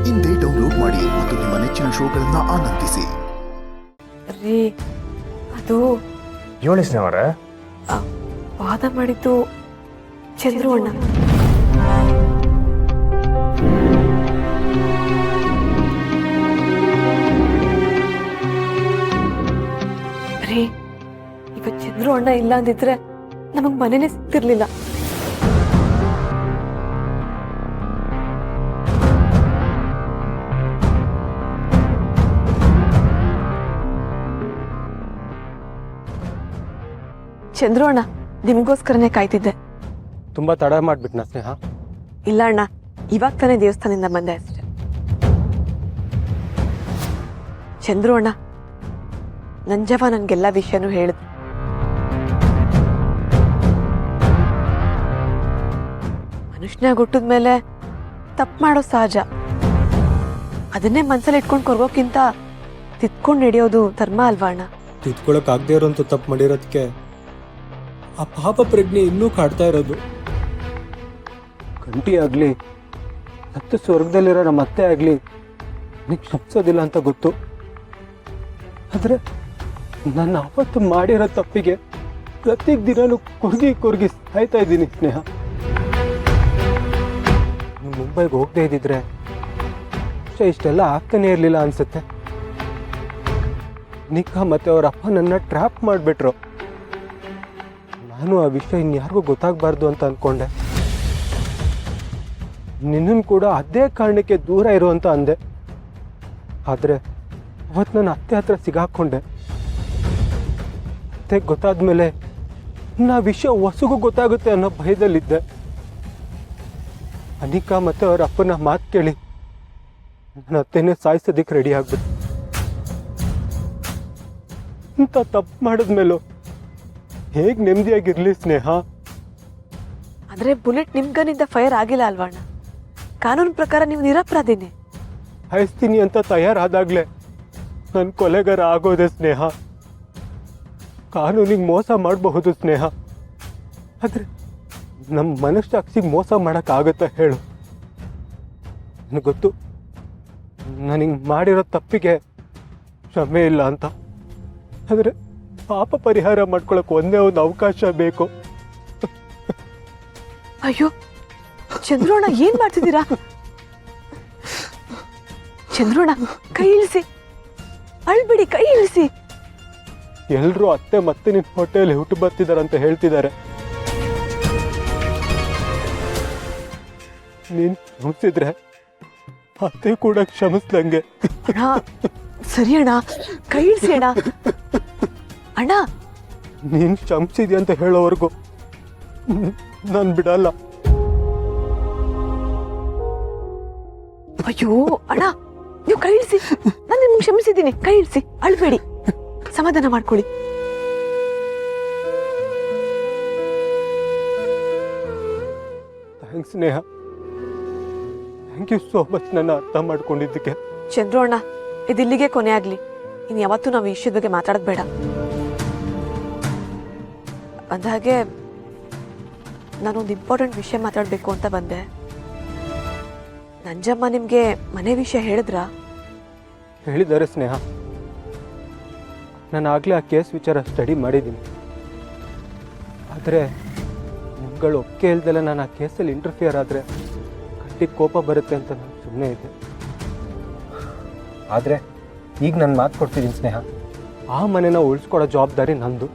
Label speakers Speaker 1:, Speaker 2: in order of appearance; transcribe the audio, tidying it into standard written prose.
Speaker 1: ಇಂದೇ ಡೌನ್ಲೋಡ್ ಮಾಡಿ ಮತ್ತು ನಿಮ್ಮ ನೆಚ್ಚಿನ ಶೋಗಳನ್ನ ಆನಂದಿಸಿ.
Speaker 2: ರೀ ಅದು
Speaker 3: ಯೋಳಿಸ್ನವರ
Speaker 2: ವಾದ ಮಾಡಿದ್ದು ಚಂದ್ರು ಅಣ್ಣ. ರೀ ಈಗ ಚಂದ್ರು ಅಣ್ಣ ಇಲ್ಲ ಅಂದಿದ್ರೆ ನಮಗ್ ಮನೇನೆ ಸಿಗ್ತಿರ್ಲಿಲ್ಲ. ಚಂದ್ರು ಅಣ್ಣ ನಿಮ್ಗೋಸ್ಕರನೇ ಕಾಯ್ತಿದ್ದೆ.
Speaker 3: ತುಂಬಾ ತಡ ಮಾಡ್ಬಿಟ್ನಾ ಸ್ನೇಹ?
Speaker 2: ಇಲ್ಲ ಅಣ್ಣ, ಇವಾಗ ತಾನೇ ದೇವಸ್ಥಾನದಿಂದ ಬಂದೆ ಅಷ್ಟೆ. ಚಂದ್ರು ಅಣ್ಣ ನಂಜವ ನನ್ಗೆಲ್ಲ ವಿಷಯನೂ ಹೇಳಿದ್. ಮನುಷ್ಯನಾಗ ಹುಟ್ಟಿದ್ಮೇಲೆ ತಪ್ಪು ಮಾಡೋ ಸಹಜ. ಅದನ್ನೇ ಮನ್ಸಲ್ಲಿ ಇಟ್ಕೊಂಡು ಕೊರ್ಗೋಕ್ಕಿಂತ ತಿದ್ಕೊಂಡು ನಡೆಯೋದು ಧರ್ಮ ಅಲ್ವಾ ಅಣ್ಣ?
Speaker 4: ತಿದ್ಕೊಳಕ್ ಆಗದೆ ಇರೋಂಥ ತಪ್ಪು ಮಾಡಿರೋದಕ್ಕೆ ಆ ಪಾಪ ಪ್ರಜ್ಞೆ ಇನ್ನೂ ಕಾಡ್ತಾ ಇರೋದು. ಗಂಟಿ ಆಗ್ಲಿ ಹತ್ತು ಸ್ವರ್ಗದಲ್ಲಿರೋ ನಮ್ಮ ಅತ್ತೆ ಆಗ್ಲಿ ನಿಂಗೆ ಕ್ಷಮಿಸೋದಿಲ್ಲ ಅಂತ ಗೊತ್ತು. ಆದ್ರೆ ನನ್ನ ಅವತ್ತು ಮಾಡಿರೋ ತಪ್ಪಿಗೆ ಪ್ರತಿ ದಿನಾನು ಕುರ್ಗಿ ಸಾಯ್ತಾ ಇದ್ದೀನಿ ಸ್ನೇಹ. ಮುಂಬೈಗೆ ಹೋಗದೆ ಇದ್ದಿದ್ರೆ ಇಷ್ಟೆಲ್ಲ ಆಗ್ತಾನೆ ಇರಲಿಲ್ಲ ಅನ್ಸುತ್ತೆ. ನಿಖಾ ಮತ್ತೆ ಅವ್ರ ಅಪ್ಪ ನನ್ನ ಟ್ರ್ಯಾಪ್ ಮಾಡಿಬಿಟ್ರು. ನಾನು ಆ ವಿಷಯ ಇನ್ಯಾರಿಗೂ ಗೊತ್ತಾಗಬಾರ್ದು ಅಂತ ಅಂದ್ಕೊಂಡೆ. ನಿನ್ನನ್ನು ಕೂಡ ಅದೇ ಕಾರಣಕ್ಕೆ ದೂರ ಇರು ಅಂತ ಅಂದೆ. ಆದರೆ ಅವತ್ತು ನಾನು ಅತ್ತೆ ಹತ್ರ ಸಿಗಾಕೊಂಡೆ. ಅತ್ತೆ ಗೊತ್ತಾದ್ಮೇಲೆ ನಾ ವಿಷಯ ಹೊಸಗೂ ಗೊತ್ತಾಗುತ್ತೆ ಅನ್ನೋ ಭಯದಲ್ಲಿದ್ದೆ. ಅನಿಕಾ ಮತ್ತೆ ಅವ್ರ ಅಪ್ಪನ ಮಾತು ಕೇಳಿ ನನ್ನ ಅತ್ತೆನೇ ಸಾಯಿಸೋದಕ್ಕೆ ರೆಡಿ ಆಗ್ಬಿಟ್ಟು. ಇಂಥ ತಪ್ಪು ಮಾಡಿದ್ಮೇಲೂ ಹೇಗೆ ನೆಮ್ಮದಿಯಾಗಿರ್ಲಿ ಸ್ನೇಹ?
Speaker 2: ಆದ್ರೆ ಬುಲೆಟ್ ನಿಮ್ ಗನ್ನಿಂದ ಫೈರ್ ಆಗಿಲ್ಲ ಅಲ್ವಾ ಅಣ್ಣ? ಕಾನೂನು ಪ್ರಕಾರ ನೀವು ನಿರಪರಾಧಿನೇ.
Speaker 4: ಸಾಯಿಸ್ತೀನಿ ಅಂತ ತಯಾರಾದಾಗ್ಲೇ ನನ್ನ ಕೊಲೆಗಾರ ಆಗೋದೆ ಸ್ನೇಹ. ಕಾನೂನಿಗೆ ಮೋಸ ಮಾಡಬಹುದು ಸ್ನೇಹ, ಆದ್ರೆ ನಮ್ಮ ಮನಸ್ಸಾಕ್ಷಿಗೆ ಮೋಸ ಮಾಡೋಕ್ಕಾಗತ್ತಾ ಹೇಳು? ನನಗೆ ಗೊತ್ತು ನಾನು ಹಿಂಗೆ ಮಾಡಿರೋ ತಪ್ಪಿಗೆ ಕ್ಷಮೆ ಇಲ್ಲ ಅಂತ. ಆದರೆ ಪಾಪ ಪರಿಹಾರ ಮಾಡ್ಕೊಳಕ್ಕೆ ಒಂದೇ ಒಂದು ಅವಕಾಶ ಬೇಕು.
Speaker 2: ಅಯ್ಯೋ ಚಂದ್ರೋಣ, ಏನ್ ಮಾಡ್ತಿದ್ದೀರಾ? ಚಂದ್ರೋಣ, ಕೈ ಇಳಿಸಿ, ಅಳ್ಬಿಡಿ, ಕೈ ಇಳಿಸಿ.
Speaker 4: ಎಲ್ಲರೂ ಅತ್ತೆ ಮತ್ತೆ ನಿನ್ನ ಹೊಟ್ಟೆಯಲ್ಲಿ ಹುಟ್ಟು ಬರ್ತಿದಾರಂತ ಹೇಳ್ತಿದ್ದಾರೆ. ನೀನ್ ಕ್ಷಮಿಸಿದ್ರೆ ಅತ್ತೆ ಕೂಡ ಕ್ಷಮಿಸ್ದಂಗೆ.
Speaker 2: ಅಣ್ಣ ಸರಿ ಅಣ್ಣ, ಕೈ ಇಳಿಸಿ ಅಣ್ಣ. ಅಣ್ಣ
Speaker 4: ನೀನ್ ಕ್ಷಮಿಸಿದ್ಯ ಅಂತ ಹೇಳೋವರೆಗೂ ನಾನು ಬಿಡಲ್ಲ.
Speaker 2: ಅಯ್ಯೋ ಅಣ್ಣ, ನೀವು ಕೈ ಇಳಿಸಿ. ನಾನು ನಿಮ್ಗೆ ಕ್ಷಮಿಸಿದ್ದೀನಿ, ಕೈ ಇಳಿಸಿ, ಅಳ್ಬೇಡಿ, ಸಮಾಧಾನ ಮಾಡ್ಕೊಳ್ಳಿ.
Speaker 4: Thanks Sneha, thank you so much ನನ್ನ ಅರ್ಥ ಮಾಡ್ಕೊಂಡಿದ್ದಕ್ಕೆ.
Speaker 2: ಚಂದ್ರು ಅಣ್ಣ, ಇದಿಲ್ಲಿಗೆ ಕೊನೆ ಆಗ್ಲಿ. ಇನ್ನು ಯಾವತ್ತೂ ನಾವು ಈ ವಿಷಯದ ಬಗ್ಗೆ ಮಾತಾಡೋದು ಬೇಡ. ಅಂದಹಾಗೆ ನಾನೊಂದು ಇಂಪಾರ್ಟೆಂಟ್ ವಿಷಯ ಮಾತಾಡಬೇಕು ಅಂತ ಬಂದೆ. ನಂಜಮ್ಮ ನಿಮಗೆ ಮನೆ ವಿಷಯ ಹೇಳಿದ್ರಾ?
Speaker 4: ಹೇಳಿದ್ದಾರೆ ಸ್ನೇಹ. ನಾನು ಆಗಲೇ ಆ ಕೇಸ್ ವಿಚಾರ ಸ್ಟಡಿ ಮಾಡಿದ್ದೀನಿ. ಆದರೆ ನಿಮ್ಗಳು ಒಪ್ಪಿಗೆ ಇಲ್ದೆಲ್ಲ ನಾನು ಆ ಕೇಸಲ್ಲಿ ಇಂಟರ್ಫಿಯರ್ ಆದರೆ ಗಟ್ಟಿ ಕೋಪ ಬರುತ್ತೆ ಅಂತ ನಾನು ಸುಮ್ಮನೆ ಇದ್ದೆ. ಆದರೆ ಈಗ ನಾನು ಮಾತು ಕೊಡ್ತಿದ್ದೀನಿ ಸ್ನೇಹ, ಆ ಮನೆನ ಉಳಿಸ್ಕೊಡೋ ಜವಾಬ್ದಾರಿ ನಂದು.